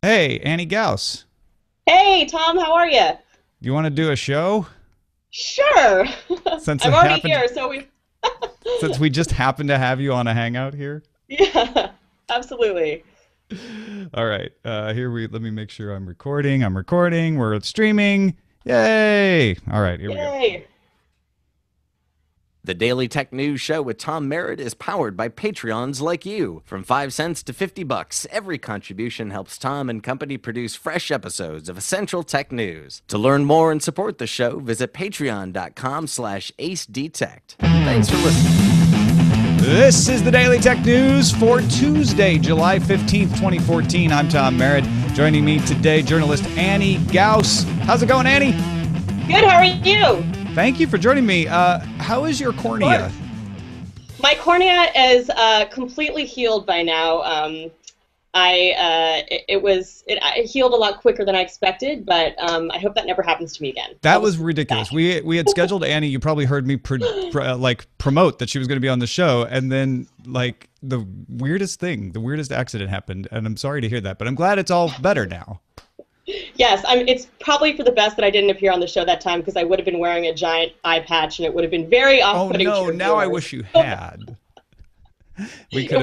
Hey, Annie Gaus, Hey, Tom, how are you? you want to do a show? Sure. Since I'm it already happened, here, so we since we just happened to have you on a hangout here. yeah, absolutely. All right, let me make sure I'm recording. I'm recording. We're streaming. Yay! All right, here we go. Yay. The Daily Tech News Show with Tom Merritt is powered by Patreons like you. From 5 cents to $50, every contribution helps Tom and company produce fresh episodes of essential tech news. To learn more and support the show, visit patreon.com/acedetect. Thanks for listening. This is the Daily Tech News for Tuesday, July 15th, 2014. I'm Tom Merritt. Joining me today, journalist Annie Gaus. How's it going, Annie? Good, how are you? Thank you for joining me. How is your cornea? My cornea is completely healed by now. It healed a lot quicker than I expected, but I hope that never happens to me again. That was ridiculous. We had scheduled Annie. You probably heard me promote that she was going to be on the show, and then the weirdest accident happened, and I'm sorry to hear that, but I'm glad it's all better now. Yes, it's probably for the best that I didn't appear on the show that time because I would have been wearing a giant eye patch, and it would have been very off-putting. Oh no! To Now I wish you had. It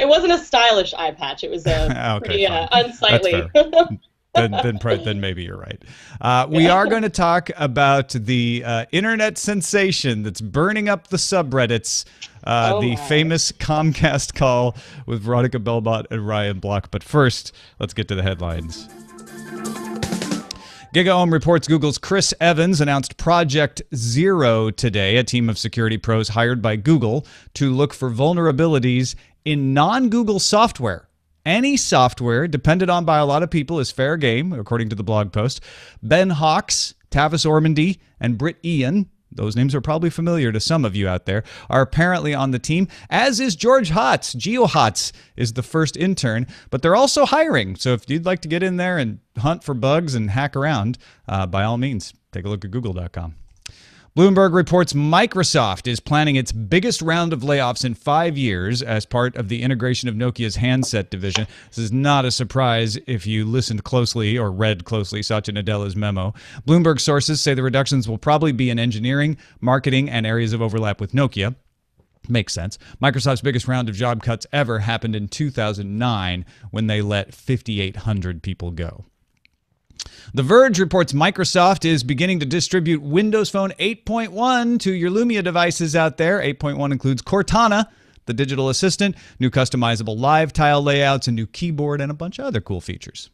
wasn't a stylish eye patch. It was a okay, pretty unsightly. Then maybe you're right. We are going to talk about the internet sensation that's burning up the subreddits, the famous Comcast call with Veronica Belmont and Ryan Block. But first, let's get to the headlines. GigaOM reports Google's Chris Evans announced Project Zero today, a team of security pros hired by Google to look for vulnerabilities in non-Google software. Any software depended on by a lot of people is fair game, according to the blog post. Ben Hawks, Tavis Ormandy, and Britt Ian, those names are probably familiar to some of you out there, are apparently on the team, as is George Hotz. GeoHotz is the first intern, but they're also hiring. So if you'd like to get in there and hunt for bugs and hack around, by all means, take a look at google.com. Bloomberg reports Microsoft is planning its biggest round of layoffs in 5 years as part of the integration of Nokia's handset division. This is not a surprise if you listened closely or read closely Satya Nadella's memo. Bloomberg sources say the reductions will probably be in engineering, marketing, and areas of overlap with Nokia. Makes sense. Microsoft's biggest round of job cuts ever happened in 2009 when they let 5,800 people go. The Verge reports Microsoft is beginning to distribute Windows Phone 8.1 to your Lumia devices out there. 8.1 includes Cortana, the digital assistant, new customizable live tile layouts, a new keyboard, and a bunch of other cool features.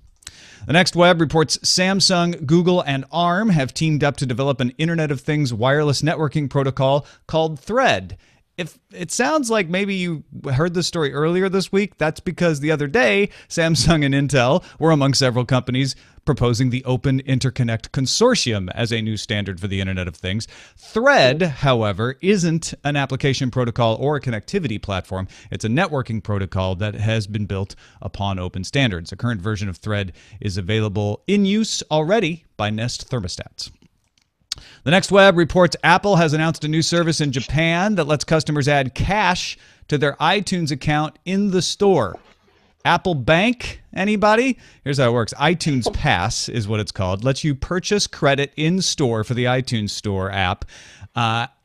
The Next Web reports Samsung, Google, and ARM have teamed up to develop an Internet of Things wireless networking protocol called Thread. If it sounds like maybe you heard this story earlier this week, that's because the other day, Samsung and Intel were among several companies proposing the Open Interconnect Consortium as a new standard for the Internet of Things. Thread, however, isn't an application protocol or a connectivity platform. It's a networking protocol that has been built upon open standards. A current version of Thread is available in use already by Nest thermostats. The Next Web reports Apple has announced a new service in Japan that lets customers add cash to their iTunes account in the store. Apple Bank, anybody? Here's how it works. iTunes Pass is what it's called. Lets you purchase credit in store for the iTunes Store app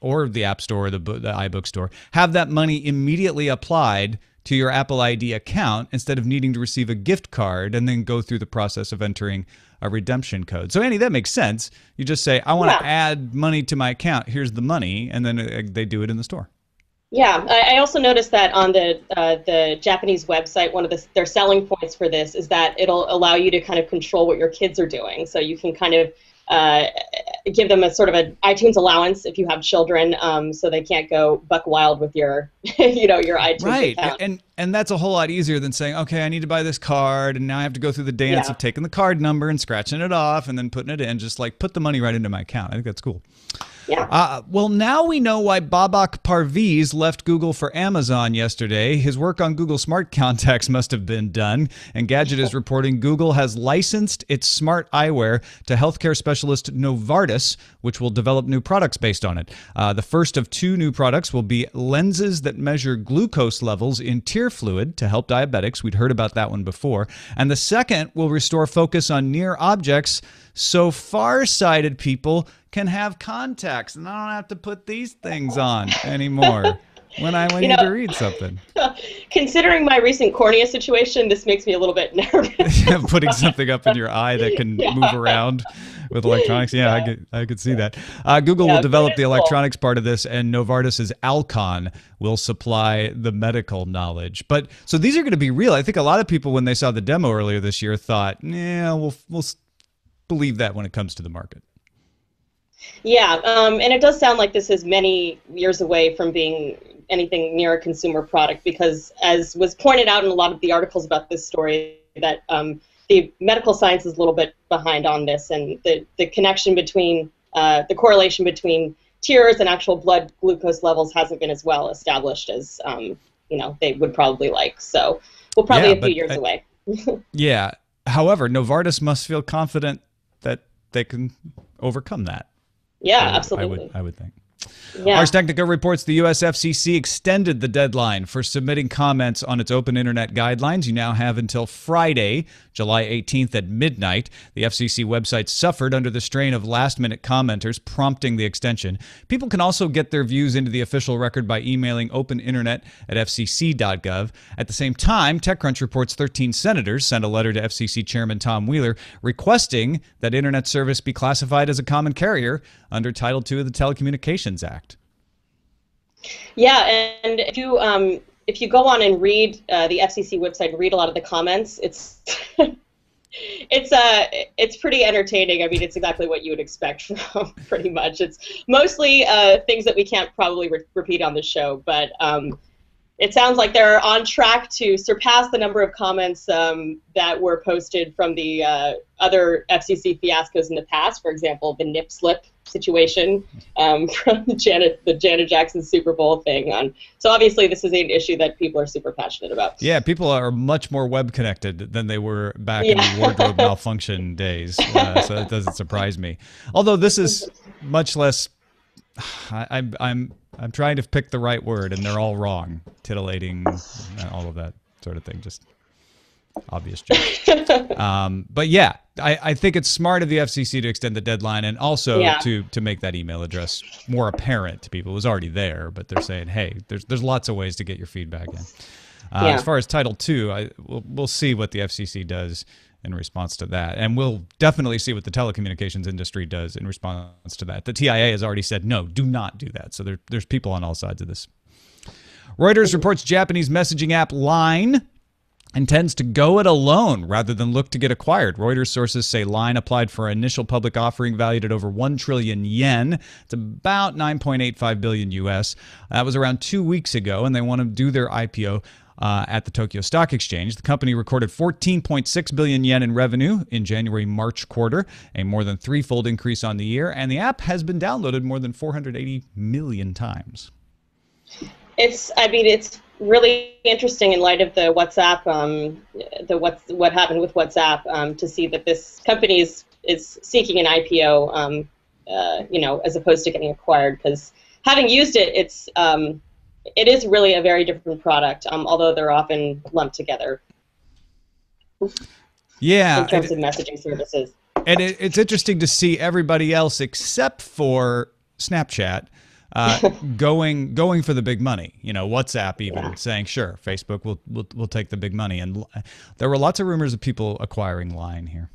or the App Store or the iBook Store. Have that money immediately applied to your Apple ID account instead of needing to receive a gift card and then go through the process of entering a redemption code. So, Annie, that makes sense. You just say, I want to add money to my account. Here's the money. And then they do it in the store. Yeah, I also noticed that on the Japanese website, one of their selling points for this is that it'll allow you to kind of control what your kids are doing. So you can kind of give them a sort of an iTunes allowance if you have children, so they can't go buck wild with your, your iTunes account. Right, and that's a whole lot easier than saying, okay, I need to buy this card, and now I have to go through the dance of taking the card number and scratching it off and then putting it in. Just like put the money right into my account. I think that's cool. Yeah. Well, now we know why Babak Parviz left Google for Amazon yesterday. His work on Google Smart Contacts must have been done. And Gadget is reporting Google has licensed its smart eyewear to healthcare specialist Novartis, which will develop new products based on it. The first of two new products will be lenses that measure glucose levels in tear clear fluid to help diabetics. We'd heard about that one before. And the second will restore focus on near objects so far-sighted people can have contacts. And I don't have to put these things on anymore when I need to read something. Considering my recent cornea situation, this makes me a little bit nervous. Putting something up in your eye that can move around with electronics. Yeah, I could see that. Google will develop the electronics part of this, and Novartis's Alcon will supply the medical knowledge. But so these are going to be real. I think a lot of people, when they saw the demo earlier this year, thought, yeah, we'll believe that when it comes to the market. Yeah, and it does sound like this is many years away from being anything near a consumer product, because as was pointed out in a lot of the articles about this story, that the medical science is a little bit behind on this, and the connection between, the correlation between tears and actual blood glucose levels hasn't been as well established as they would probably like. So we'll probably a few years away. Yeah. However, Novartis must feel confident that they can overcome that. Yeah, absolutely. I would think. Yeah. Ars Technica reports the U.S. FCC extended the deadline for submitting comments on its open internet guidelines. You now have until Friday, July 18th at midnight. The FCC website suffered under the strain of last-minute commenters, prompting the extension. People can also get their views into the official record by emailing openinternet@fcc.gov. At the same time, TechCrunch reports 13 senators sent a letter to FCC Chairman Tom Wheeler requesting that internet service be classified as a common carrier under Title II of the Telecommunications Act. Yeah, and if you go on and read the FCC website and read a lot of the comments, it's it's pretty entertaining. I mean, it's exactly what you would expect from pretty much. It's mostly things that we can't probably repeat on the show, but it sounds like they're on track to surpass the number of comments that were posted from the other FCC fiascos in the past. For example, the nip slip situation from the Janet Jackson Super Bowl thing. So obviously this is an issue that people are super passionate about. Yeah, people are much more web connected than they were back in the wardrobe malfunction days. So that doesn't surprise me. Although this is much less. I'm trying to pick the right word, and they're all wrong. Titillating, all of that sort of thing. Just obvious joke. But yeah, I think it's smart of the FCC to extend the deadline, and also to make that email address more apparent to people. It was already there, but they're saying, hey, there's lots of ways to get your feedback in. As far as Title II, we'll see what the FCC does in response to that. And we'll definitely see what the telecommunications industry does in response to that. The TIA has already said, no, do not do that. So there's people on all sides of this. Reuters reports Japanese messaging app Line intends to go it alone rather than look to get acquired. Reuters sources say Line applied for an initial public offering valued at over 1 trillion yen. It's about 9.85 billion US. That was around 2 weeks ago, and they want to do their IPO at the Tokyo Stock Exchange. The company recorded 14.6 billion yen in revenue in January-March quarter, a more than threefold increase on the year, and the app has been downloaded more than 480 million times. It's really interesting in light of the WhatsApp, what happened with WhatsApp, to see that this company is seeking an IPO, as opposed to getting acquired. Because having used it, it is really a very different product, although they're often lumped together. Yeah, in terms of messaging services. And it's interesting to see everybody else except for Snapchat going for the big money. WhatsApp even saying, sure, Facebook will take the big money. And there were lots of rumors of people acquiring Line here.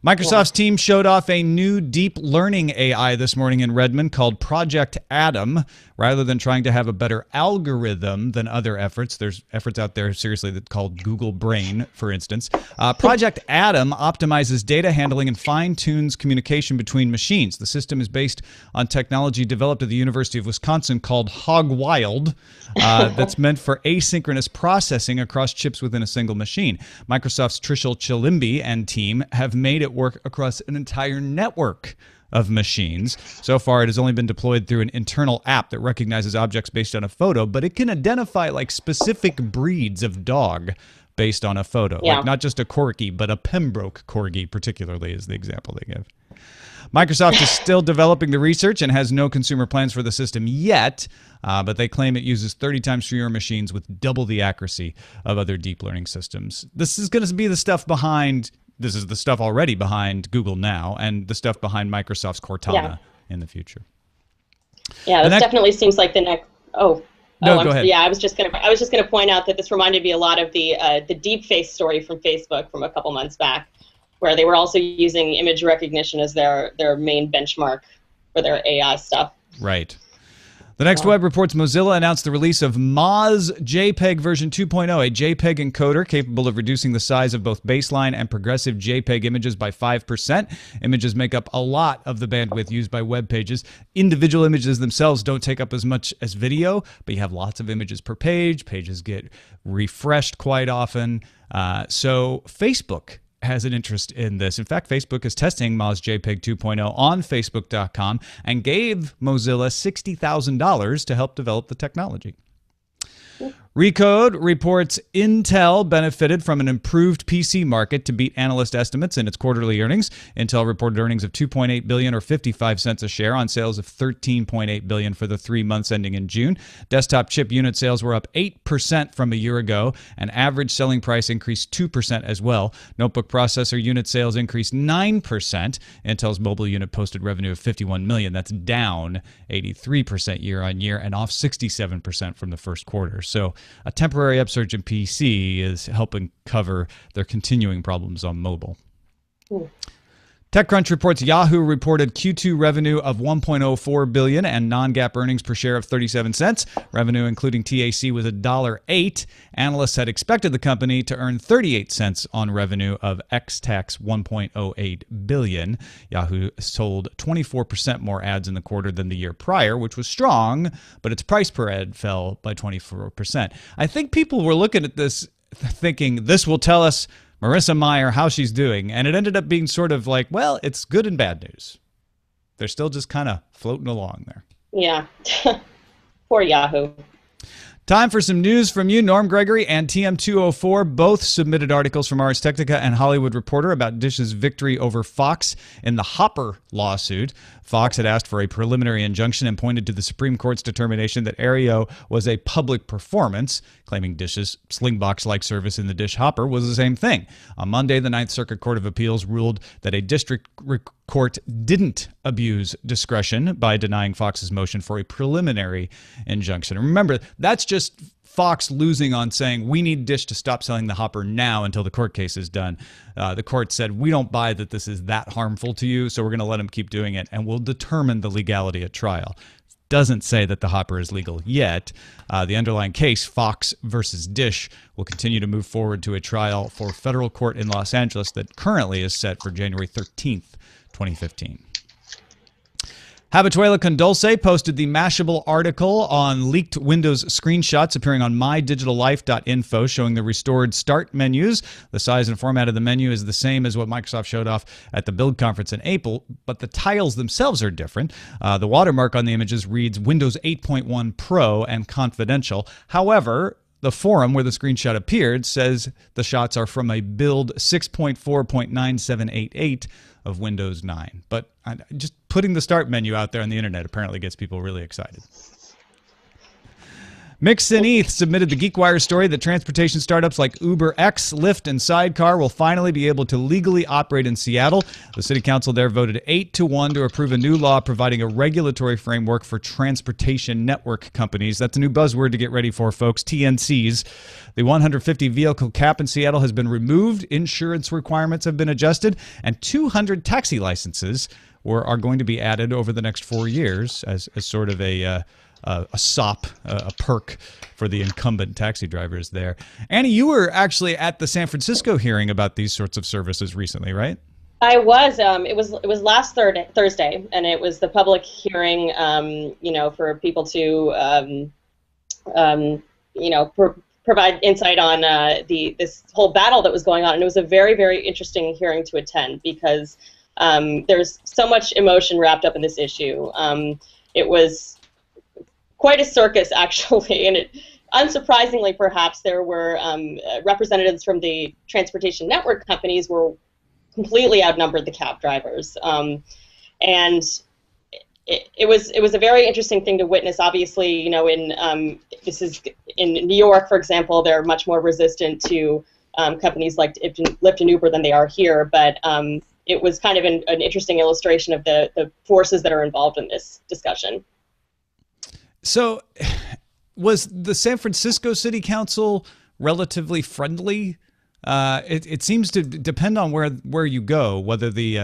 Microsoft's team showed off a new deep learning AI this morning in Redmond called Project Adam. Rather than trying to have a better algorithm than other efforts, there's efforts out there seriously that called Google Brain, for instance. Project Adam optimizes data handling and fine-tunes communication between machines. The system is based on technology developed at the University of Wisconsin called HogWild, that's meant for asynchronous processing across chips within a single machine. Microsoft's Trishul Chilimbi and team have made it work across an entire network of machines. So far, it has only been deployed through an internal app that recognizes objects based on a photo, but it can identify like specific breeds of dog based on a photo. Like not just a Corgi, but a Pembroke Corgi particularly is the example they give. Microsoft is still developing the research and has no consumer plans for the system yet, but they claim it uses 30 times fewer machines with double the accuracy of other deep learning systems. This is going to be the stuff behind, this is the stuff already behind Google now, and the stuff behind Microsoft's Cortana in the future. Yeah, this definitely seems like the next. Go ahead. Yeah, I was just gonna point out that this reminded me a lot of the deep face story from Facebook from a couple months back, where they were also using image recognition as their main benchmark for their AI stuff. Right. The next web reports Mozilla announced the release of Moz JPEG version 2.0, a JPEG encoder capable of reducing the size of both baseline and progressive JPEG images by 5%. Images make up a lot of the bandwidth used by web pages. Individual images themselves don't take up as much as video, but you have lots of images per page. Pages get refreshed quite often. So Facebook has an interest in this. In fact, Facebook is testing Moz JPEG 2.0 on Facebook.com and gave Mozilla $60,000 to help develop the technology. Recode reports Intel benefited from an improved PC market to beat analyst estimates in its quarterly earnings. Intel reported earnings of $2.8 billion or 55 cents a share on sales of $13.8 billion for the 3 months ending in June. Desktop chip unit sales were up 8% from a year ago, and average selling price increased 2% as well. Notebook processor unit sales increased 9%. Intel's mobile unit posted revenue of $51 million. That's down 83% year on year and off 67% from the first quarter. So a temporary upsurge in PC is helping cover their continuing problems on mobile. TechCrunch reports Yahoo reported Q2 revenue of $1.04 billion and non-GAAP earnings per share of 37 cents. Revenue, including TAC, was $1.08. Analysts had expected the company to earn 38 cents on revenue of ex-tax $1.08 billion. Yahoo sold 24% more ads in the quarter than the year prior, which was strong, but its price per ad fell by 24%. I think people were looking at this thinking this will tell us Marissa Mayer how she's doing, and it ended up being sort of like, well, it's good and bad news. They're still just kind of floating along there. Yeah. Poor Yahoo. Time for some news from you. Norm Gregory and TM204 both submitted articles from Ars Technica and Hollywood Reporter about Dish's victory over Fox in the Hopper lawsuit. Fox had asked for a preliminary injunction and pointed to the Supreme Court's determination that Aereo was a public performance, claiming Dish's Slingbox-like service in the Dish Hopper was the same thing. On Monday, the Ninth Circuit Court of Appeals ruled that a district court didn't abuse discretion by denying Fox's motion for a preliminary injunction. And remember, that's just Fox losing on saying, we need Dish to stop selling the Hopper now until the court case is done. The court said, we don't buy that this is that harmful to you, so we're going to let them keep doing it, and we'll determine the legality at trial. Doesn't say that the Hopper is legal yet. The underlying case, Fox versus Dish, will continue to move forward to a trial for federal court in Los Angeles that currently is set for January 13th, 2015. Habituela Condolce posted the Mashable article on leaked Windows screenshots appearing on mydigitallife.info showing the restored start menus. The size and format of the menu is the same as what Microsoft showed off at the Build conference in April, but the tiles themselves are different. The watermark on the images reads Windows 8.1 Pro and confidential. However, the forum where the screenshot appeared says the shots are from a build 6.4.9788 of Windows 9. But just putting the start menu out there on the internet apparently gets people really excited. Mix and ETH submitted the GeekWire story that transportation startups like Uber X, Lyft, and Sidecar will finally be able to legally operate in Seattle. The city council there voted 8-1 to approve a new law providing a regulatory framework for transportation network companies. That's a new buzzword to get ready for, folks, TNCs. The 150 vehicle cap in Seattle has been removed, insurance requirements have been adjusted, and 200 taxi licenses are going to be added over the next 4 years as sort of a SOP, a perk for the incumbent taxi drivers there. Annie, you were actually at the San Francisco hearing about these sorts of services recently, right? I was. It was last Thursday, and it was the public hearing. For people to provide insight on this whole battle that was going on, and it was a very, very interesting hearing to attend because there's so much emotion wrapped up in this issue. It was quite a circus, actually, and unsurprisingly, perhaps, there were representatives from the transportation network companies were completely outnumbered the cab drivers. And it was a very interesting thing to witness. Obviously, this is in New York, for example, they're much more resistant to companies like Lyft and Uber than they are here. But it was kind of an interesting illustration of the forces that are involved in this discussion. So, was the San Francisco City Council relatively friendly? It seems to depend on where you go, whether the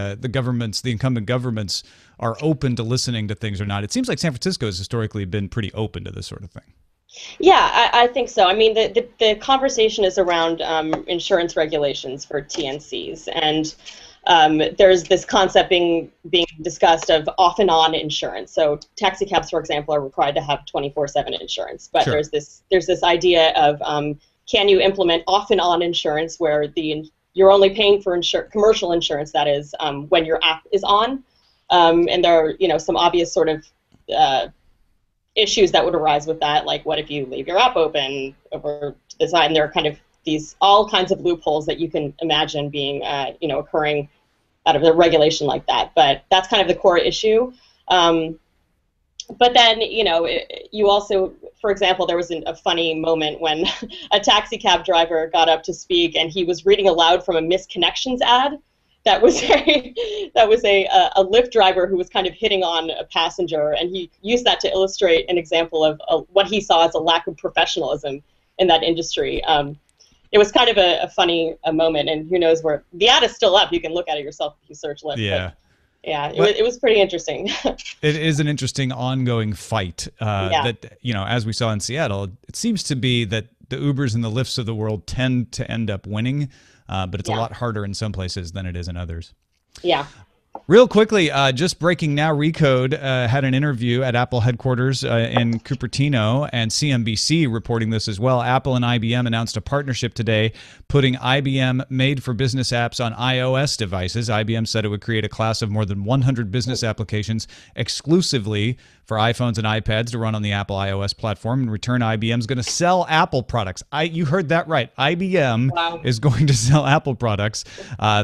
incumbent governments are open to listening to things or not. It seems like San Francisco has historically been pretty open to this sort of thing. Yeah, I think so. I mean, the conversation is around insurance regulations for TNCs, and there's this concept being discussed of off and on insurance. So taxi cabs, for example, are required to have 24/7 insurance, but Sure. there's this idea of can you implement off and on insurance where you're only paying for commercial insurance, that is, when your app is on, and there are some obvious sort of issues that would arise with that, like what if you leave your app open over to the side, and there are kind of all kinds of loopholes that you can imagine being occurring out of the regulation like that. But that's kind of the core issue. But then, you also, for example, there was a funny moment when a taxi cab driver got up to speak, and he was reading aloud from a misconnections ad. That was a Lyft driver who was kind of hitting on a passenger, and he used that to illustrate an example of what he saw as a lack of professionalism in that industry. It was kind of a funny moment, and who knows where the ad is still up. You can look at it yourself if you search Lyft. Yeah. Yeah, it was pretty interesting. It is an interesting ongoing fight that, as we saw in Seattle, it seems to be that the Ubers and the Lyfts of the world tend to end up winning, but it's a lot harder in some places than it is in others. Yeah. Real quickly, just breaking now, Recode had an interview at Apple headquarters in Cupertino, and CNBC reporting this as well. Apple and IBM announced a partnership today, putting IBM made-for-business apps on iOS devices. IBM said it would create a class of more than 100 business applications exclusively for iPhones and iPads to run on the Apple iOS platform. In return, IBM is going to sell Apple products. You heard that right. IBM is going to sell Apple products.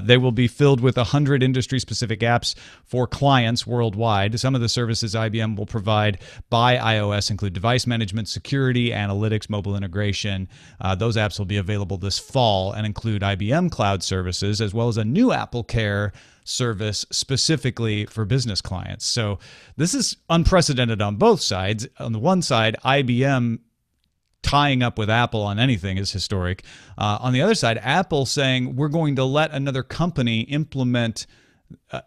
They will be filled with 100 industry-specific apps for clients worldwide. Some of the services IBM will provide by iOS include device management, security, analytics, mobile integration. Those apps will be available this fall and include IBM cloud services, as well as a new Apple Care service specifically for business clients. So this is unprecedented on both sides. On the one side, IBM tying up with Apple on anything is historic. On the other side, Apple saying we're going to let another company implement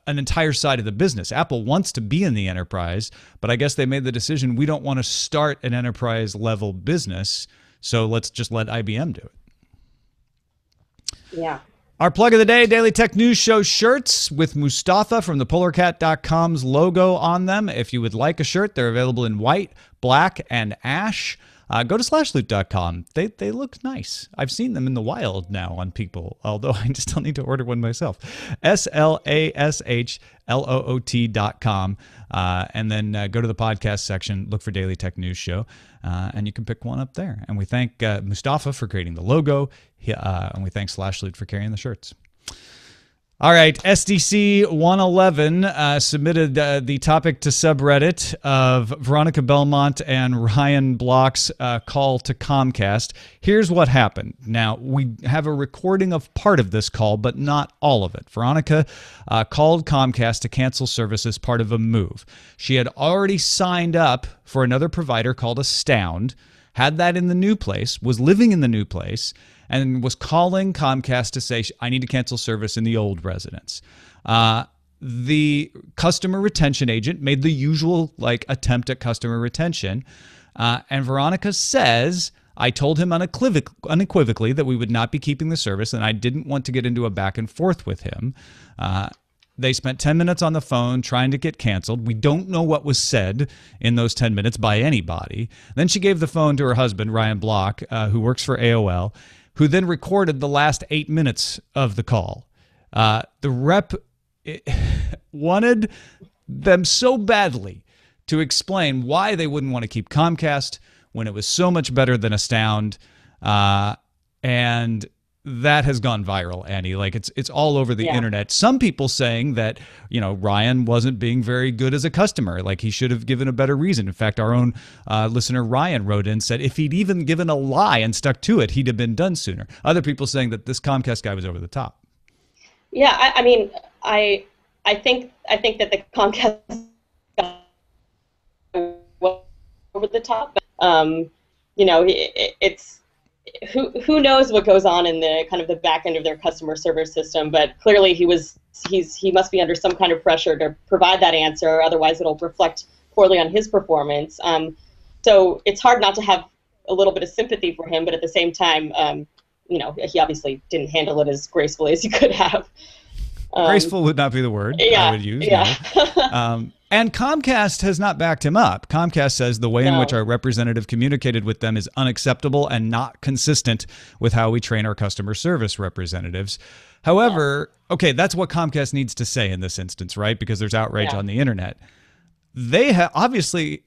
an entire side of the business. Apple wants to be in the enterprise, but I guess they made the decision we don't want to start an enterprise level business, so let's just let IBM do it. Yeah. Our plug of the day, Daily Tech News Show shirts with Mustafa from thepolarcat.com's logo on them. If you would like a shirt, they're available in white, black, and ash. Go to slashloot.com. They look nice. I've seen them in the wild now on people, although I still need to order one myself. SLASHLOOT.com. And then go to the podcast section, look for Daily Tech News Show, and you can pick one up there. And we thank Mustafa for creating the logo, and we thank Slashloot for carrying the shirts. All right, SDC 111 submitted the topic to subreddit of Veronica Belmont and Ryan Block's call to Comcast. Here's what happened. Now, we have a recording of part of this call, but not all of it. Veronica called Comcast to cancel service as part of a move. She had already signed up for another provider called Astound, had that in the new place, was living in the new place, and was calling Comcast to say, I need to cancel service in the old residence. The customer retention agent made the usual attempt at customer retention. And Veronica says, I told him unequivocally that we would not be keeping the service, and I didn't want to get into a back and forth with him. They spent 10 minutes on the phone trying to get canceled. We don't know what was said in those 10 minutes by anybody. Then she gave the phone to her husband, Ryan Block, who works for AOL, who then recorded the last 8 minutes of the call. The rep wanted them so badly to explain why they wouldn't want to keep Comcast when it was so much better than Astound. And that has gone viral, Annie. Like it's all over the Yeah. internet. Some people saying that, Ryan wasn't being very good as a customer. Like he should have given a better reason. In fact, our own listener Ryan wrote in and said if he'd even given a lie and stuck to it, he'd have been done sooner. Other people saying that this Comcast guy was over the top. Yeah, I mean, I think that the Comcast was over the top. But, it's who knows what goes on in the kind of the back end of their customer service system. But clearly, he must be under some kind of pressure to provide that answer. Otherwise, it'll reflect poorly on his performance. So it's hard not to have a little bit of sympathy for him. But at the same time, he obviously didn't handle it as gracefully as he could have. Graceful would not be the word I would use. Yeah. No. And Comcast has not backed him up. Comcast says the way in which our representative communicated with them is unacceptable and not consistent with how we train our customer service representatives. However, okay, that's what Comcast needs to say in this instance, right? Because there's outrage on the internet. They have obviously,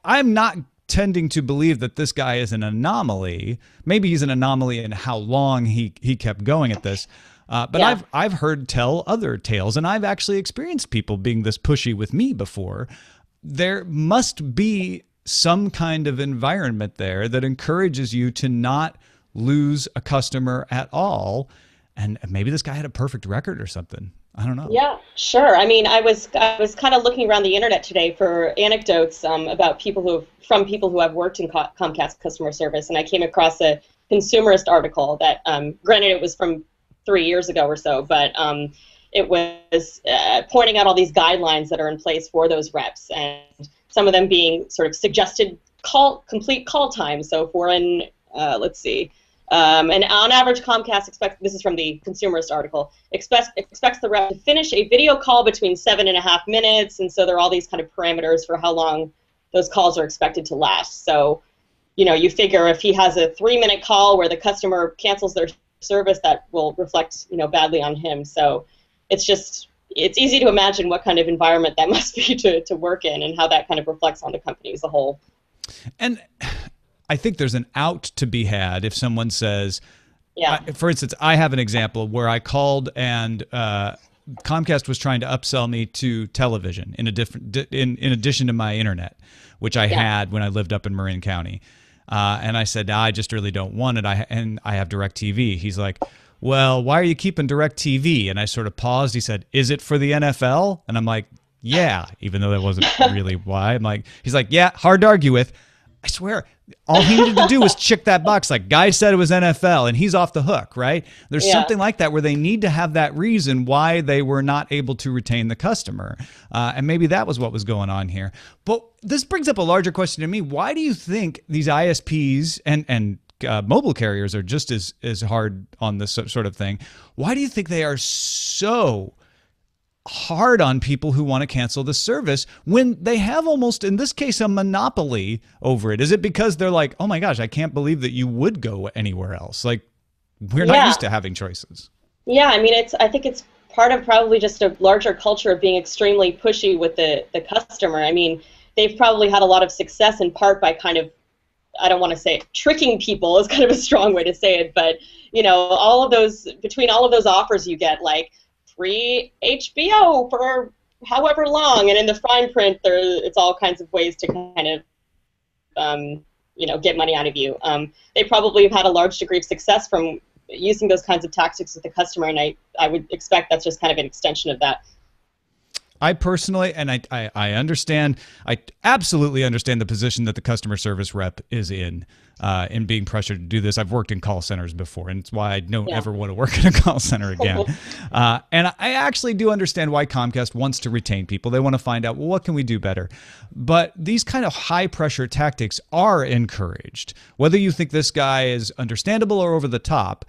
I'm not tending to believe that this guy is an anomaly. Maybe he's an anomaly in how long he kept going at this. But I've heard tell other tales, and I've actually experienced people being this pushy with me before. There must be some kind of environment there that encourages you to not lose a customer at all. And maybe this guy had a perfect record or something. I don't know. Yeah, sure. I mean, I was kind of looking around the internet today for anecdotes about people who have worked in Comcast customer service, and I came across a consumerist article that, granted, it was from 3 years ago or so, but it was pointing out all these guidelines that are in place for those reps, and some of them being sort of suggested complete call time. So for and on average, Comcast expects, this is from the consumerist article, expects the rep to finish a video call between 7.5 minutes, and so there are all these kind of parameters for how long those calls are expected to last. So, you figure if he has a 3-minute call where the customer cancels their service, that will reflect badly on him. So it's easy to imagine what kind of environment that must be to work in, and how that kind of reflects on the company as a whole. And I think there's an out to be had if someone says, for instance, I have an example where I called and Comcast was trying to upsell me to television in addition to my internet, which I had when I lived up in Marin County. And I said, I just really don't want it. I have DirecTV. He's like, well, why are you keeping DirecTV? And I sort of paused. He said, is it for the NFL? And I'm like, yeah, even though that wasn't really why. He's like, yeah, hard to argue with. I swear, all he needed to do was check that box. Like, guy said it was NFL, and he's off the hook, right? There's something like that where they need to have that reason why they were not able to retain the customer. And maybe that was what was going on here. But this brings up a larger question to me. Why do you think these ISPs and mobile carriers are just as hard on this sort of thing? Why do you think they are so hard on people who want to cancel the service when they have almost, in this case, a monopoly over it? Is it because they're like, oh my gosh, I can't believe that you would go anywhere else? Like, we're not used to having choices. Yeah, I mean, I think it's part of probably just a larger culture of being extremely pushy with the customer. I mean, they've probably had a lot of success in part by kind of, I don't want to say it, tricking people is kind of a strong way to say it, but between all of those offers you get, like free HBO for however long, and in the fine print it's all kinds of ways to kind of get money out of you. They probably have had a large degree of success from using those kinds of tactics with the customer, and I would expect that's just kind of an extension of that. I personally, and I understand, I absolutely understand the position that the customer service rep is in being pressured to do this. I've worked in call centers before, and it's why I don't ever want to work in a call center again. And I actually do understand why Comcast wants to retain people. They want to find out, well, what can we do better? But these kind of high-pressure tactics are encouraged. Whether you think this guy is understandable or over the top,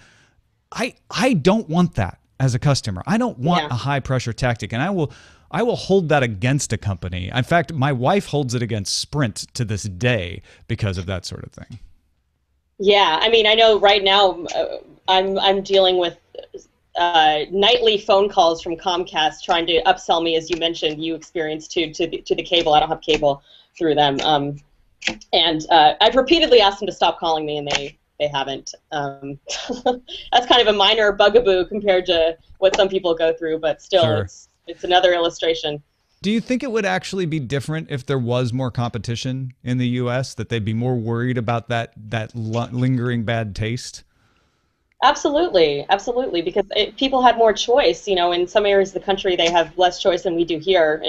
I don't want that as a customer. I don't want a high-pressure tactic, and I will hold that against a company. In fact, my wife holds it against Sprint to this day because of that sort of thing. Yeah, I mean, I know right now I'm dealing with nightly phone calls from Comcast trying to upsell me, as you mentioned, you experienced to the cable. I don't have cable through them, and I've repeatedly asked them to stop calling me, and they haven't. That's kind of a minor bugaboo compared to what some people go through, but still, Sure. it's another illustration. Do you think it would actually be different if there was more competition in the U.S., that they'd be more worried about that lingering bad taste? Absolutely, absolutely, because people had more choice. You know, in some areas of the country, they have less choice than we do here,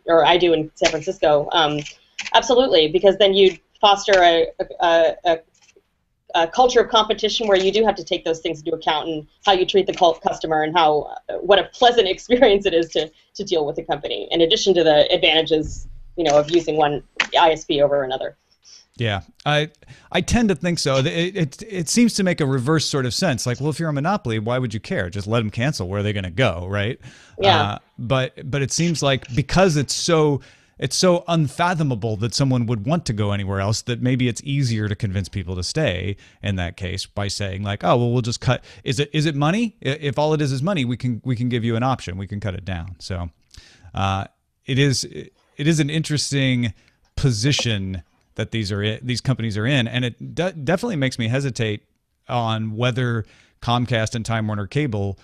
or I do in San Francisco. Absolutely, because then you foster a culture of competition where you do have to take those things into account, and how you treat the customer, and what a pleasant experience it is to deal with a company, in addition to the advantages, of using one ISP over another. Yeah, I tend to think so. It seems to make a reverse sort of sense. Like, well, if you're a monopoly, why would you care? Just let them cancel. Where are they going to go, right? Yeah. But it seems like because it's so unfathomable that someone would want to go anywhere else, that maybe it's easier to convince people to stay in that case by saying like, oh, well, we'll just cut. Is it money? If all it is money, we can give you an option. We can cut it down. So it is an interesting position that these companies are in, and it definitely makes me hesitate on whether Comcast and Time Warner Cable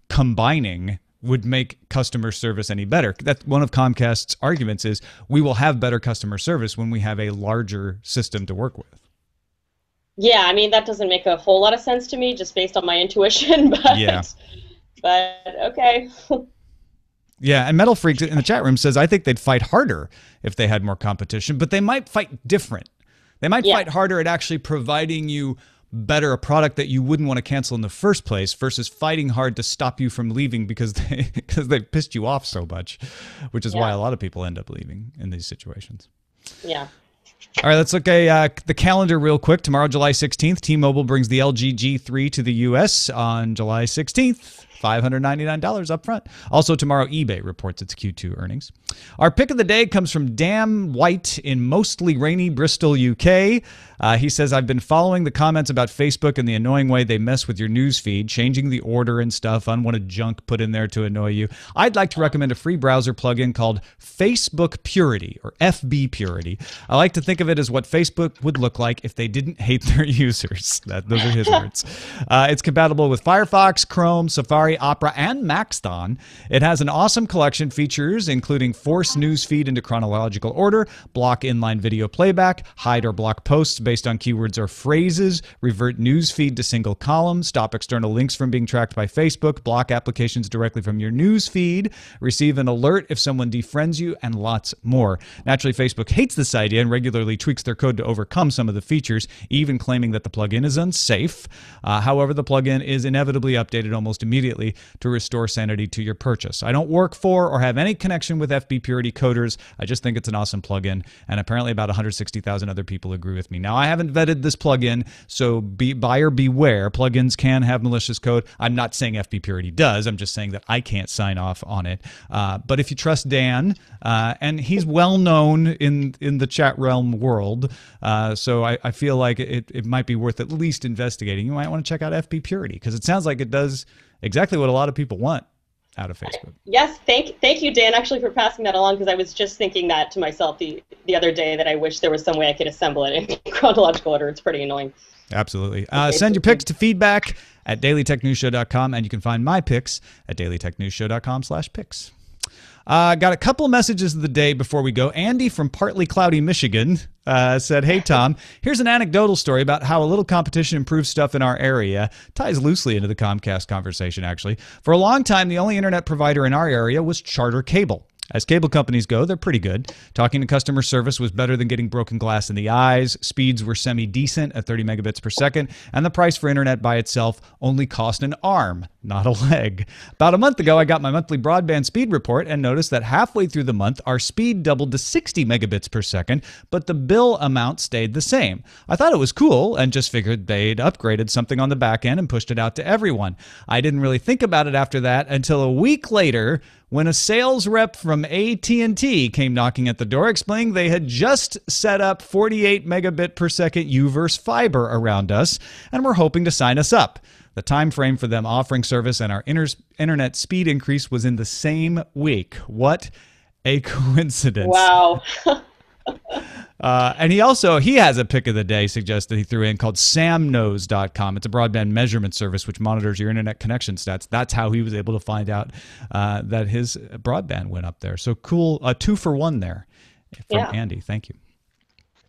combining would make customer service any better. That's one of Comcast's arguments, is we will have better customer service when we have a larger system to work with. Yeah, I mean, that doesn't make a whole lot of sense to me, just based on my intuition, but Yeah. But okay. Yeah, and Metal Freak in the chat room says, I think they'd fight harder if they had more competition, but they might fight different. They might fight harder at actually providing you a product that you wouldn't want to cancel in the first place, versus fighting hard to stop you from leaving because they pissed you off so much, which is why a lot of people end up leaving in these situations. Yeah. All right, let's look at the calendar real quick. Tomorrow, July 16th, T-Mobile brings the LG G3 to the U.S. on July 16th. $599 up front. Also tomorrow, eBay reports its Q2 earnings. Our pick of the day comes from Dan White in mostly rainy Bristol, UK. He says, I've been following the comments about Facebook and the annoying way they mess with your news feed, changing the order and stuff, unwanted junk put in there to annoy you. I'd like to recommend a free browser plugin called Facebook Purity, or FB Purity. I like to think of it as what Facebook would look like if they didn't hate their users. Those are his words. It's compatible with Firefox, Chrome, Safari, Opera, and Maxdon. It has an awesome collection features, including force news feed into chronological order, block inline video playback, hide or block posts based on keywords or phrases, revert news feed to single column, stop external links from being tracked by Facebook, block applications directly from your news feed, receive an alert if someone defriends you, and lots more. Naturally, Facebook hates this idea and regularly tweaks their code to overcome some of the features, even claiming that the plugin is unsafe. However, the plugin is inevitably updated almost immediately to restore sanity to your purchase. I don't work for or have any connection with FB Purity coders. I just think it's an awesome plugin, and apparently about 160,000 other people agree with me. Now, I haven't vetted this plugin, so buyer beware. Plugins can have malicious code. I'm not saying FB Purity does. I'm just saying that I can't sign off on it. But if you trust Dan, and he's well known in the chat realm world, so I feel like it might be worth at least investigating. You might want to check out FB Purity, because it sounds like it does exactly what a lot of people want out of Facebook. Yes, thank you, Dan, actually, for passing that along, because I was just thinking that to myself the other day, that I wish there was some way I could assemble it in chronological order. It's pretty annoying. Absolutely. Send your picks to feedback at dailytechnewsshow.com, and you can find my picks at dailytechnewsshow.com/picks. Got a couple messages of the day before we go. Andy from partly cloudy Michigan said, hey, Tom, here's an anecdotal story about how a little competition improves stuff in our area. Ties loosely into the Comcast conversation, actually. For a long time, the only internet provider in our area was Charter Cable. As cable companies go, they're pretty good. Talking to customer service was better than getting broken glass in the eyes. Speeds were semi-decent at 30 megabits per second, and the price for internet by itself only cost an arm, not a leg. About a month ago, I got my monthly broadband speed report and noticed that halfway through the month, our speed doubled to 60 megabits per second, but the bill amount stayed the same. I thought it was cool and just figured they'd upgraded something on the back end and pushed it out to everyone. I didn't really think about it after that until a week later, when a sales rep from AT&T came knocking at the door explaining they had just set up 48 megabit per second U-verse fiber around us and were hoping to sign us up. The time frame for them offering service and our internet speed increase was in the same week. What a coincidence. Wow. And he has a pick of the day suggested he threw in called samknows.com. It's a broadband measurement service which monitors your internet connection stats. That's how he was able to find out that his broadband went up there. So cool, 2-for-1 there from Andy. Thank you.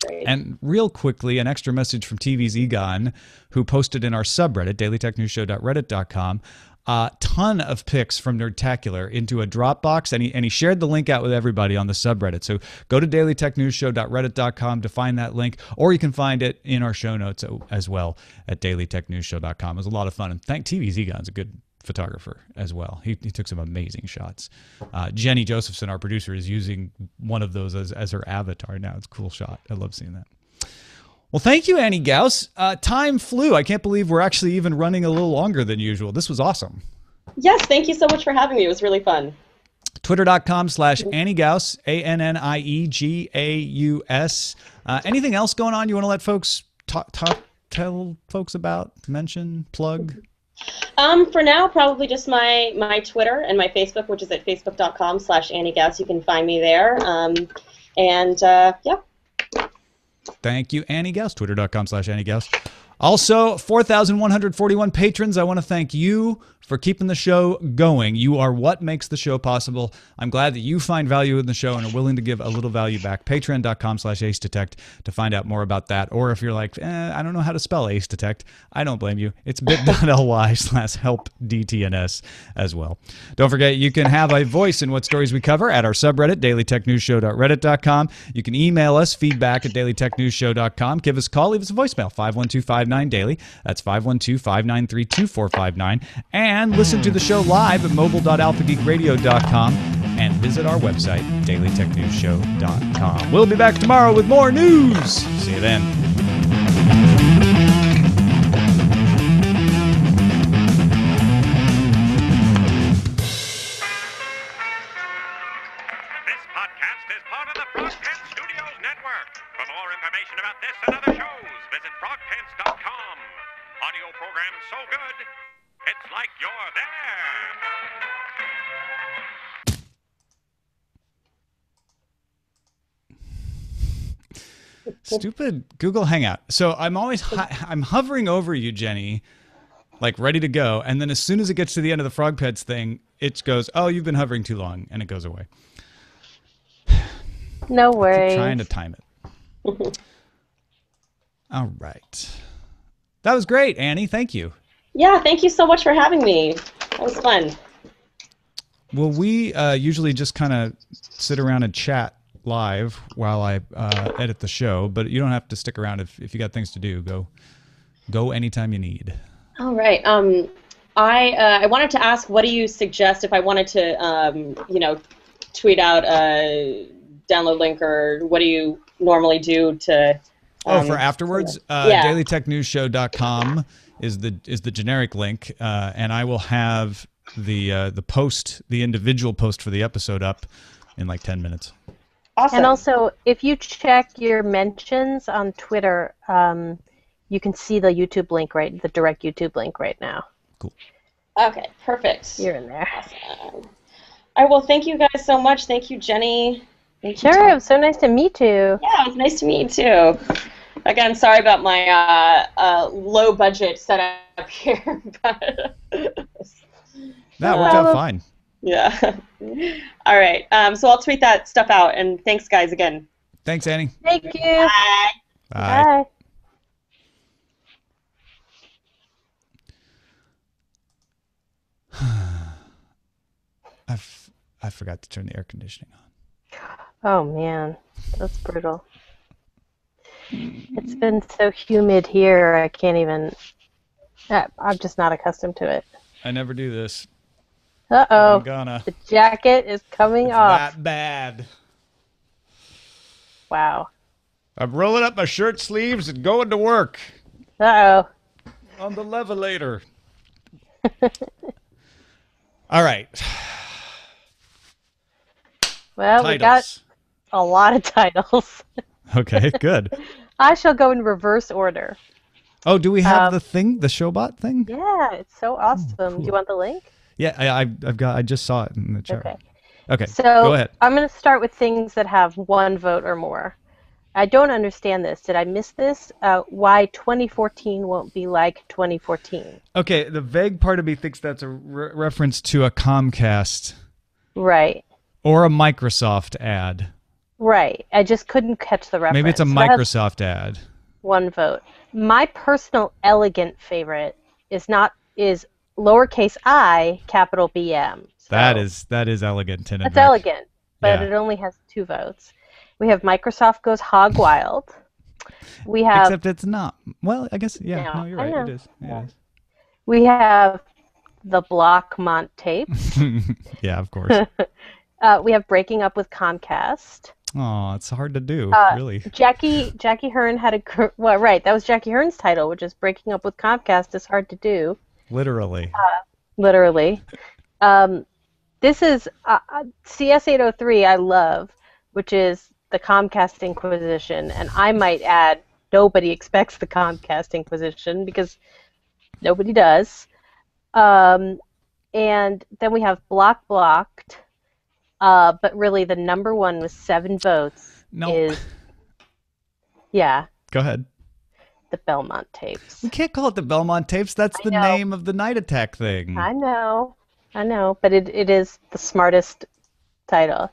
Great. And real quickly, an extra message from TV's Egon, who posted in our subreddit, dailytechnewsshow.reddit.com, a ton of picks from Nerdtacular into a Dropbox, and he shared the link out with everybody on the subreddit. So go to dailytechnewsshow.reddit.com to find that link, or you can find it in our show notes as well at dailytechnewsshow.com. It was a lot of fun, and thank TV's Egon's a good photographer as well. He took some amazing shots. Jenny Josephson, our producer, is using one of those as her avatar now. It's a cool shot. I love seeing that. Well, thank you, Annie Gaus. Time flew. I can't believe we're actually even running a little longer than usual. This was awesome. Yes, thank you so much for having me. It was really fun. Twitter.com/Annie Gaus, ANNIEGAUS. Anything else going on you want to let folks tell folks about, mention, plug? For now, probably just my Twitter and my Facebook, which is at facebook.com/Annie Gaus. You can find me there. Yeah. Thank you, Annie Gaus. Twitter.com/Annie Gaus. Also, 4,141 patrons. I want to thank you for keeping the show going. You are what makes the show possible. I'm glad that you find value in the show and are willing to give a little value back. Patreon.com/AceDetect to find out more about that. Or if you're like, I don't know how to spell Ace Detect, I don't blame you. It's bit.ly/helpdtns as well. Don't forget, you can have a voice in what stories we cover at our subreddit, dailytechnewsshow.reddit.com. You can email us, feedback@dailytechnewsshow.com. Give us a call, leave us a voicemail, 512-59-DAILY. That's 512-593-2459. And listen to the show live at mobile.alphageekradio.com and visit our website, dailytechnewsshow.com. We'll be back tomorrow with more news. See you then. This podcast is part of the Frogpants Studios Network. For more information about this and other shows, visit frogpants.com. Audio programs so good, it's like you're there. Stupid Google Hangout. So I'm I'm hovering over you, Jenny, like ready to go. And then as soon as it gets to the end of the Frog Pets thing, it goes, oh, you've been hovering too long. And it goes away. No worries. I'm trying to time it. All right. That was great, Annie. Thank you. Yeah, thank you so much for having me. That was fun. Well, we usually just kind of sit around and chat live while I edit the show, but you don't have to stick around if you got things to do. Go anytime you need. All right. I wanted to ask, what do you suggest if I wanted to, tweet out a download link, or what do you normally do to? For afterwards, yeah. dailytechnewsshow.com is the generic link, and I will have the individual post for the episode up in like 10 minutes. Awesome. And also, if you check your mentions on Twitter, you can see the YouTube link, the direct YouTube link right now. Cool. Okay, perfect. You're in there. Awesome. All right, well, thank you guys so much. Thank you, Jenny. Thank you, Sure, Tom. it was so nice to meet you. Yeah, it was nice to meet you too. Again, sorry about my low budget setup here, but That worked out fine. yeah. All right. So I'll tweet that stuff out, and thanks, guys, again. Thanks, Annie. Thank you. Bye. Bye. I forgot to turn the air conditioning on. Oh, man. That's brutal. It's been so humid here, I can't even... I'm just not accustomed to it. I never do this. Uh-oh. I'm gonna. The jacket is coming off. That bad. Wow. I'm rolling up my shirt sleeves and going to work Uh-oh. on the levelator. All right. Well, Titles. we got a lot of titles. Okay, good. I shall go in reverse order. Oh, do we have the Showbot thing? Yeah, it's so awesome. cool. Do you want the link? Yeah, I just saw it in the chat. Okay. Okay, So go ahead. I'm going to start with things that have one vote or more. I don't understand this. Did I miss this? Why 2014 won't be like 2014? Okay, the vague part of me thinks that's a reference to a Comcast Right. or a Microsoft ad. Right. I just couldn't catch the reference. Maybe it's a So that has Microsoft ad. 1 vote. My personal elegant favorite is lowercase I, capital BM. So That is elegant, Tin and that's Vic. elegant, but Yeah. it only has 2 votes. We have Microsoft goes hog wild. We have Except it's not. Well, I guess, yeah. No, No, you're I right. know. It is. Yeah. It we have the Blockmont tapes. is. Yeah, of course. We have breaking up with Comcast. Oh, it's hard to do, really. Jackie Hearn had well, right. That was Jackie Hearn's title, which is breaking up with Comcast is hard to do. Literally. Literally. This is CS803. I love, which is the Comcast Inquisition, and I might add, nobody expects the Comcast Inquisition because nobody does. And then we have blocked. But really, the number one with 7 votes is, Go ahead. the Belmont tapes. We can't call it the Belmont tapes. That's the name of the night attack thing. I know, but it is the smartest title.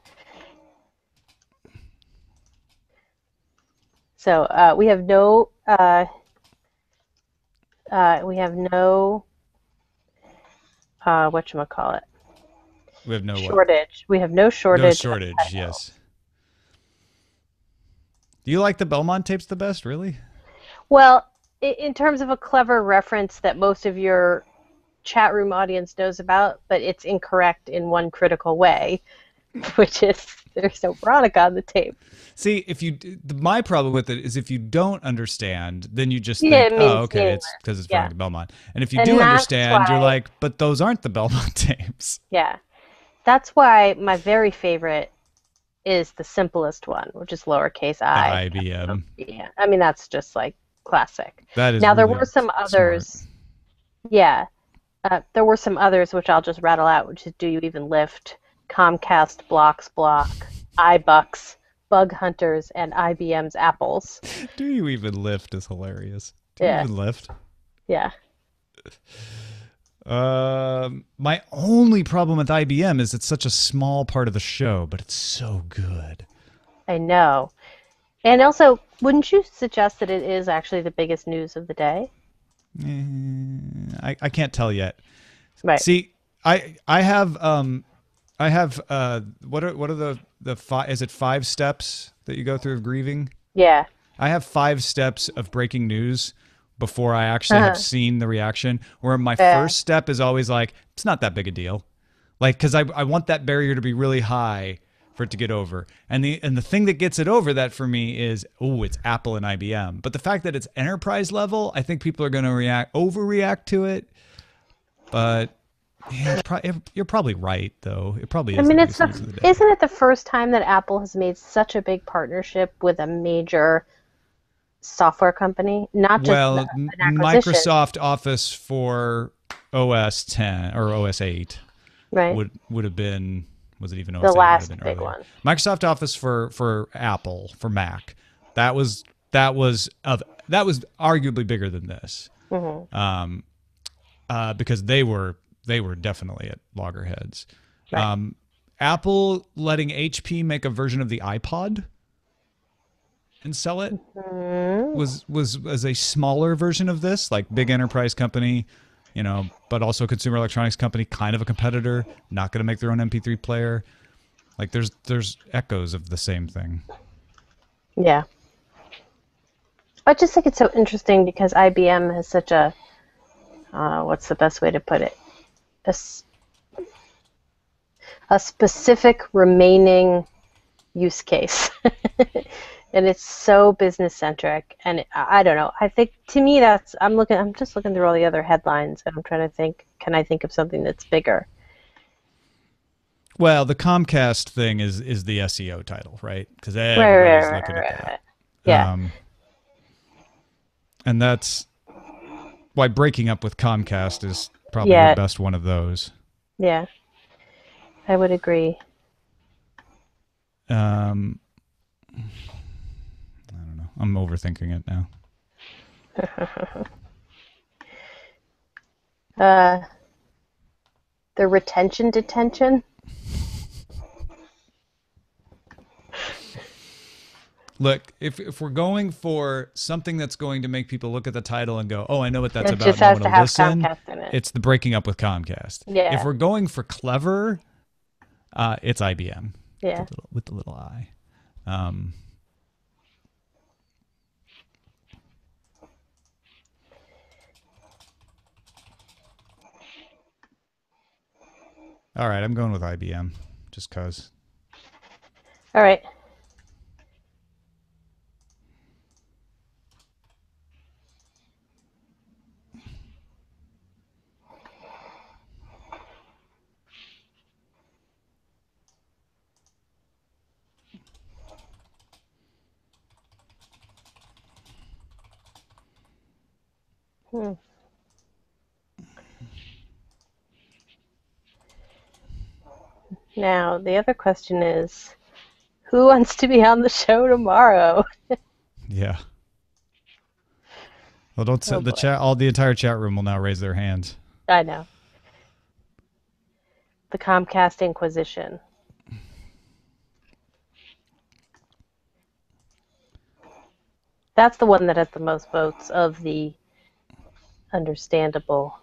So we have no whatchamacallit? We have no shortage. We have no shortage. No shortage, yes. Do you like the Belmont tapes the best, really? Well, in terms of a clever reference that most of your chat room audience knows about, but it's incorrect in one critical way, which is there's no Veronica on the tape. See, my problem with it is if you don't understand, then you just Yeah, think, it means oh, okay, meaningless. it's because it's Yeah. Veronica Belmont. And if you And do that's understand, you're why- like, but those aren't the Belmont tapes. Yeah. That's why my very favorite is the simplest one, which is lowercase I. The IBM. Yeah. I mean, that's just like classic. That is Now, there really were some smart. others. Yeah. There were some others which I'll just rattle out, which is Do You Even Lift, Comcast Blocks Block, iBucks, Bug Hunters, and IBM's Apples. Do You Even Lift is hilarious. Do You Yeah. Even Lift? Yeah. My only problem with IBM is it's such a small part of the show, but it's so good. I know. And also, wouldn't you suggest that it is actually the biggest news of the day? I can't tell yet. Right. See, I have what are the 5, is it 5 steps that you go through of grieving? Yeah. I have 5 steps of breaking news before I actually have seen the reaction, where my first step is always like, it's not that big a deal. Like, because I want that barrier to be really high for it to get over. And the thing that gets it over that for me is, oh, it's Apple and IBM. But the fact that it's enterprise level, I think people are going to overreact to it. But yeah, you're probably right, though. It probably is. I mean, the it's biggest news of the day. isn't it the first time that Apple has made such a big partnership with a major software company? Not just an acquisition. Microsoft Office for OS 10 or OS 8 right? would have been, was it even OS 8? The It would have last been big earlier. one. Microsoft Office for Apple, for Mac. That was arguably bigger than this. Mm-hmm. Because they were definitely at loggerheads. Right. Apple letting HP make a version of the iPod and sell it was as a smaller version of this, like big enterprise company, but also consumer electronics company, kind of a competitor, not going to make their own MP3 player. Like there's echoes of the same thing. Yeah. I just think it's so interesting because IBM has such a what's the best way to put it? A specific remaining use case. And it's so business centric, and I don't know. I think to me I'm just looking through all the other headlines, and I'm trying to think. Can I think of something that's bigger? Well, the Comcast thing is the SEO title, right? Because everybody's looking at that. Yeah. And that's why breaking up with Comcast is probably the best one of those. Yeah. I would agree. I'm overthinking it now. The retention detention. Look, if we're going for something that's going to make people look at the title and go, "Oh, I know what that's It about," just and I has want to to have listen, Comcast in it. it's the breaking up with Comcast. Yeah. If we're going for clever, it's IBM. Yeah. With the little I. All right, I'm going with IBM, just cause. All right. Now, the other question is, who wants to be on the show tomorrow? Yeah. Well, don't say Oh, the boy. chat. The entire chat room will now raise their hands. I know. The Comcast Inquisition. That's the one that has the most votes of the understandable.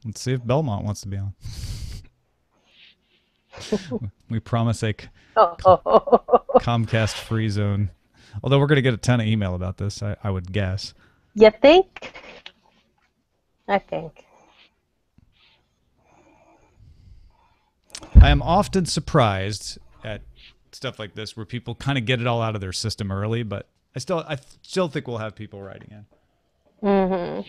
Let's see if Belmont wants to be on. We promise a Comcast free zone. Although we're going to get a ton of email about this, I would guess. You think? I think. I am often surprised at stuff like this where people kind of get it all out of their system early, but I still think we'll have people writing in. Mm-hmm.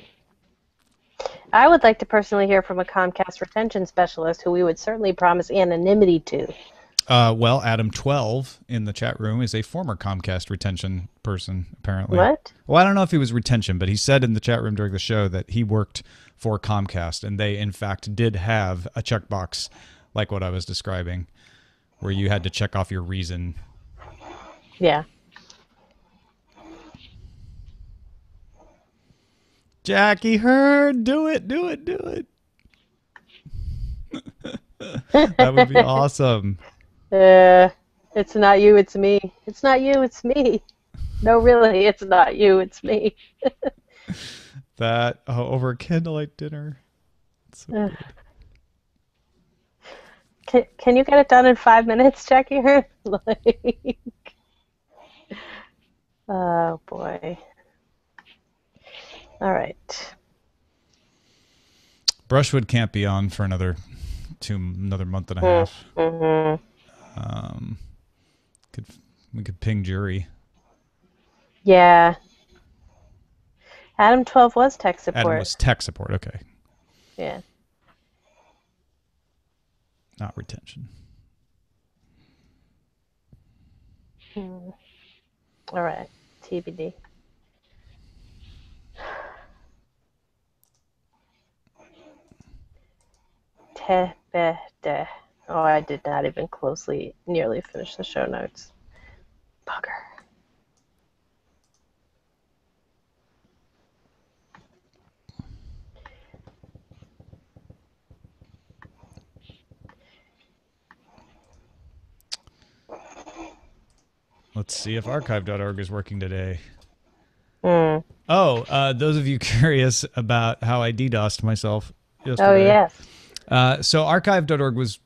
I would like to personally hear from a Comcast retention specialist who we would certainly promise anonymity to. Well, Adam 12 in the chat room is a former Comcast retention person, apparently. What? Well, I don't know if he was retention, but he said in the chat room during the show that he worked for Comcast, and they, in fact, did have a checkbox like what I was describing, where you had to check off your reason. Yeah. Jackie Hurd, do it. That would be awesome. It's not you, it's me. It's not you, it's me. No, really, it's not you, it's me. That over a candlelight dinner. So Can you get it done in 5 minutes, Jackie Hurd? Like, oh boy. All right. Brushwood can't be on for another month and a half. Mm-hmm. We could ping jury. Yeah. Adam 12 was tech support. Adam was tech support. Okay, Yeah. not retention. All right. TBD. Tebede. Oh, I did not even nearly finish the show notes. Bugger. Let's see if archive.org is working today. Mm. Oh, those of you curious about how I DDoSed myself yesterday. Oh, yes. So archive.org was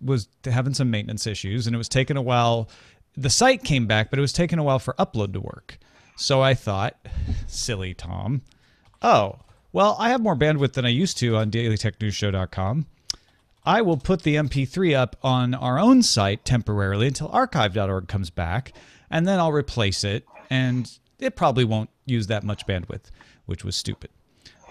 having some maintenance issues, and it was taking a while. The site came back, but it was taking a while for upload to work. So I thought, silly Tom, oh, well, I have more bandwidth than I used to on dailytechnewsshow.com. I will put the MP3 up on our own site temporarily until archive.org comes back, and then I'll replace it, and it probably won't use that much bandwidth, which was stupid.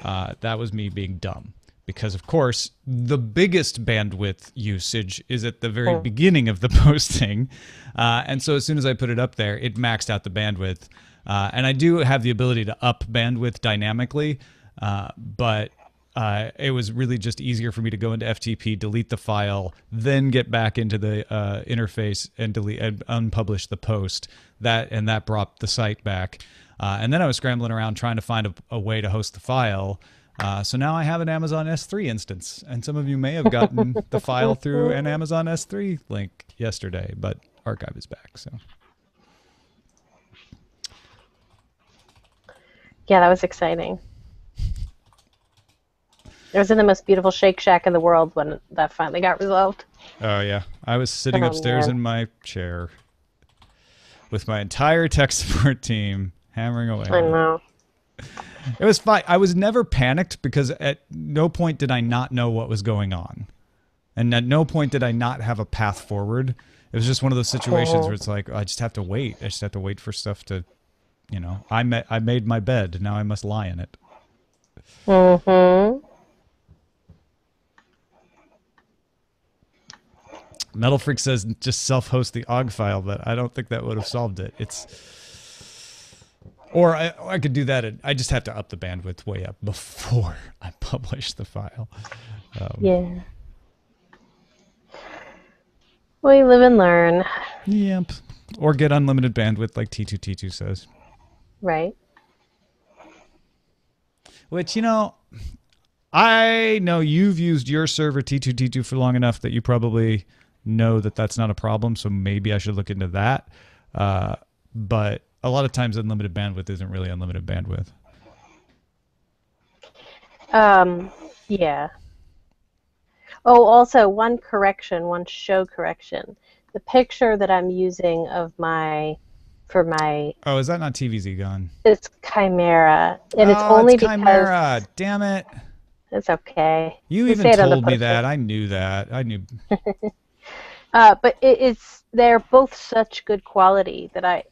That was me being dumb. Because, of course, the biggest bandwidth usage is at the very beginning of the posting. And so as soon as I put it up there, it maxed out the bandwidth. And I do have the ability to up bandwidth dynamically, but it was really just easier for me to go into FTP, delete the file, then get back into the interface and delete and unpublish the post. That brought the site back. And then I was scrambling around trying to find a way to host the file. So now I have an Amazon S3 instance, and some of you may have gotten the file through an Amazon S3 link yesterday, but archive is back. So yeah, that was exciting. It was in the most beautiful Shake Shack in the world when that finally got resolved. oh yeah, I was sitting upstairs in my chair with my entire tech support team hammering away. I know. It was fine. I was never panicked because at no point did I not know what was going on. And at no point did I not have a path forward. It was just one of those situations where it's like, I just have to wait. I just have to wait for stuff to, I made my bed. Now I must lie in it. Mm-hmm. Metal Freak says just self-host the OGG file, but I don't think that would have solved it. Or I could do that. I just have to up the bandwidth way up before I publish the file. Yeah. We live and learn. Yep. Or get unlimited bandwidth like T2T2 says. Right. Which, I know you've used your server T2T2 for long enough that you probably know that that's not a problem, so maybe I should look into that. But a lot of times unlimited bandwidth isn't really unlimited bandwidth. Yeah. Oh, also one show correction. The picture that I'm using of for my Oh, is that not TVZ gone? It's Chimera, and it's only it's Chimera. Damn it. It's okay. You We even say it on the told me poster. that. I knew that. I knew. But they're both such good quality that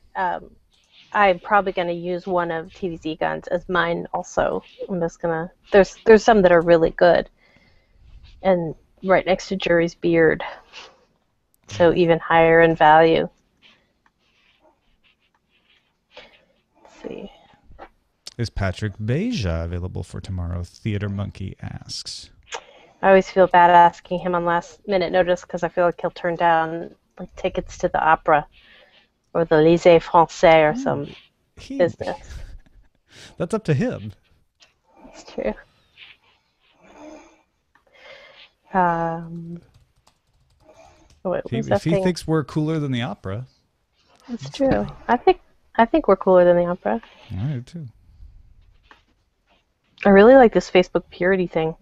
I'm probably going to use one of TVZ Guns as mine also. I'm just going to... There's some that are really good. And right next to Jury's Beard. So even higher in value. Let's see. Is Patrick Beja available for tomorrow? Theater Monkey asks. I always feel bad asking him on last minute notice because I feel like he'll turn down like tickets to the opera or the Lycée Français or some business. That's up to him. That's true. If he thinks we're cooler than the opera. That's true. I think we're cooler than the opera. I do too. I really like this Facebook purity thing.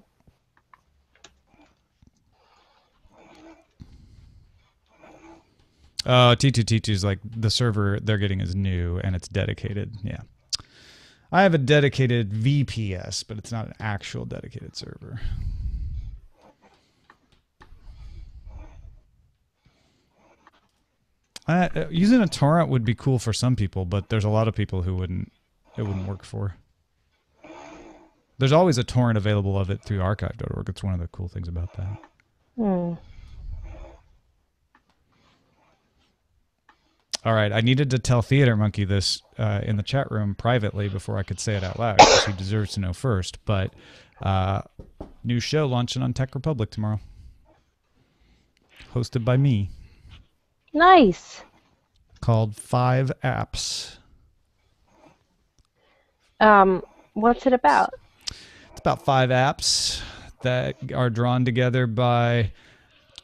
T2T2 is like the server they're getting is new and it's dedicated. Yeah. I have a dedicated VPS, but it's not an actual dedicated server. Using a torrent would be cool for some people, but there's a lot of people who it wouldn't work for. There's always a torrent available of it through archive.org. It's one of the cool things about that. All right, I needed to tell Theater Monkey this in the chat room privately before I could say it out loud, because he deserves to know first. But new show launching on Tech Republic tomorrow, hosted by me. Nice. Called 5 Apps. What's it about? It's about 5 apps that are drawn together by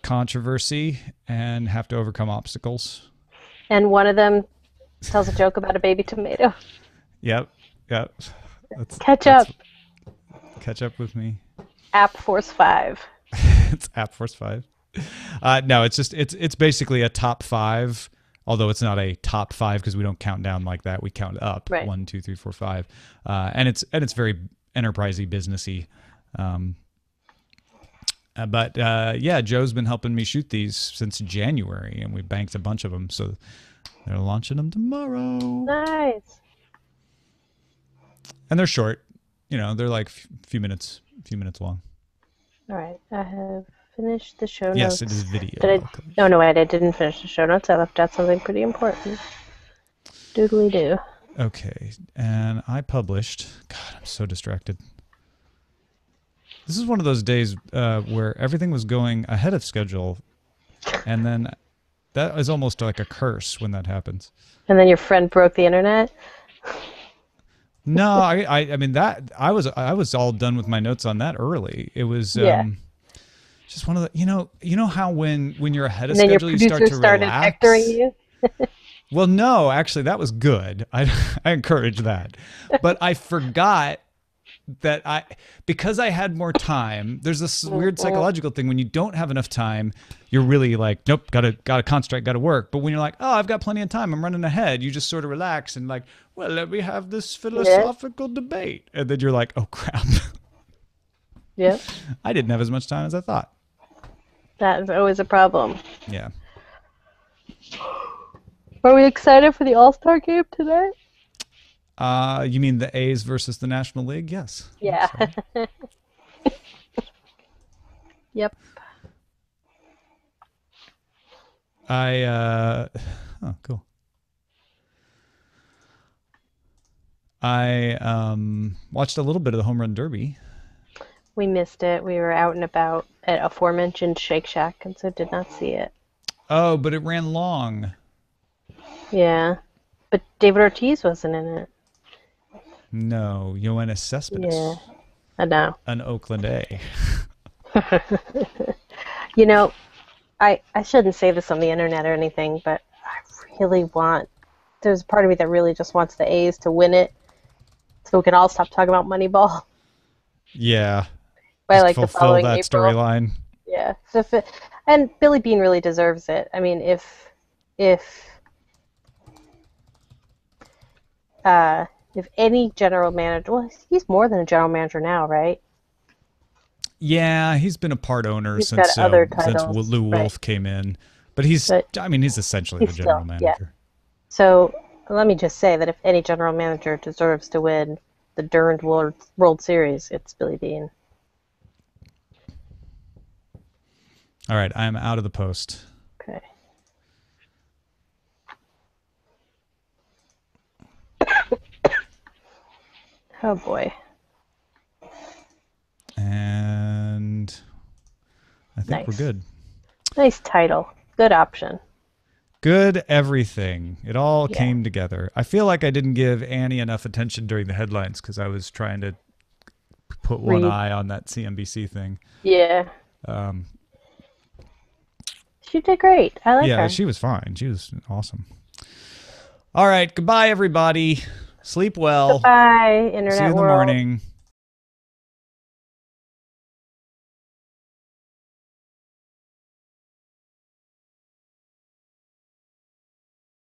controversy and have to overcome obstacles. And one of them tells a joke about a baby tomato. Yep. Catch up. Catch up with me. App Force 5. It's App Force 5. No, it's basically a top 5, although it's not a top 5 because we don't count down like that. We count up. Right. 1, 2, 3, 4, 5. And it's very enterprisey, businessy. But Joe's been helping me shoot these since January, and we banked a bunch of them, so they're launching them tomorrow. Nice. And they're short. They're like a few minutes long. All right, I have finished the show notes. Yes, it is video. No, I didn't finish the show notes. I left out something pretty important. Doodly do. Okay, and I published. God, I'm so distracted. This is one of those days where everything was going ahead of schedule, and then that is almost like a curse when that happens. And then your friend broke the internet? No, I mean that I was all done with my notes on that early. It was just one of the you know how when you're ahead of And then schedule your you start producer to started relax. hectoring you? Well, no, actually that was good. I encourage that. But I forgot that because I had more time, there's this weird psychological thing when you don't have enough time, you're really like, nope, gotta concentrate, gotta work. But when you're like, oh, I've got plenty of time, I'm running ahead, you just sort of relax and like, well, let me have this philosophical debate. And then you're like, oh crap. Yep. I didn't have as much time as I thought. That is always a problem. Yeah. Are we excited for the All-Star game today? You mean the A's versus the National League? Yes. Yeah. Yep. Oh, cool. I watched a little bit of the Home Run Derby. We missed it. We were out and about at aforementioned Shake Shack, and so did not see it. Oh, but it ran long. Yeah. But David Ortiz wasn't in it. No, Yoenis Cespedes. Yeah. I know. An Oakland A. You know, I shouldn't say this on the internet or anything, but I really there's a part of me that really just wants the A's to win it so we can all stop talking about Moneyball. Yeah. By Just like the fulfill following that April. storyline. Yeah. So and Billy Beane really deserves it. I mean, if any general manager, well, he's more than a general manager now, right? Yeah, he's been a part owner He's since got other titles, Lou Wolf right. came in. But he's essentially the general manager. So let me just say that if any general manager deserves to win the Durand World Series, it's Billy Beane. All right, I'm out of the post. Okay. Oh boy. And I think we're good. Nice title. Good option. Good everything. It all came together. I feel like I didn't give Annie enough attention during the headlines because I was trying to put one eye on that CNBC thing. Yeah. She did great. I like her. Yeah, she was fine. She was awesome. All right. Goodbye, everybody. Sleep well. Goodbye, Internet See you in the world. morning.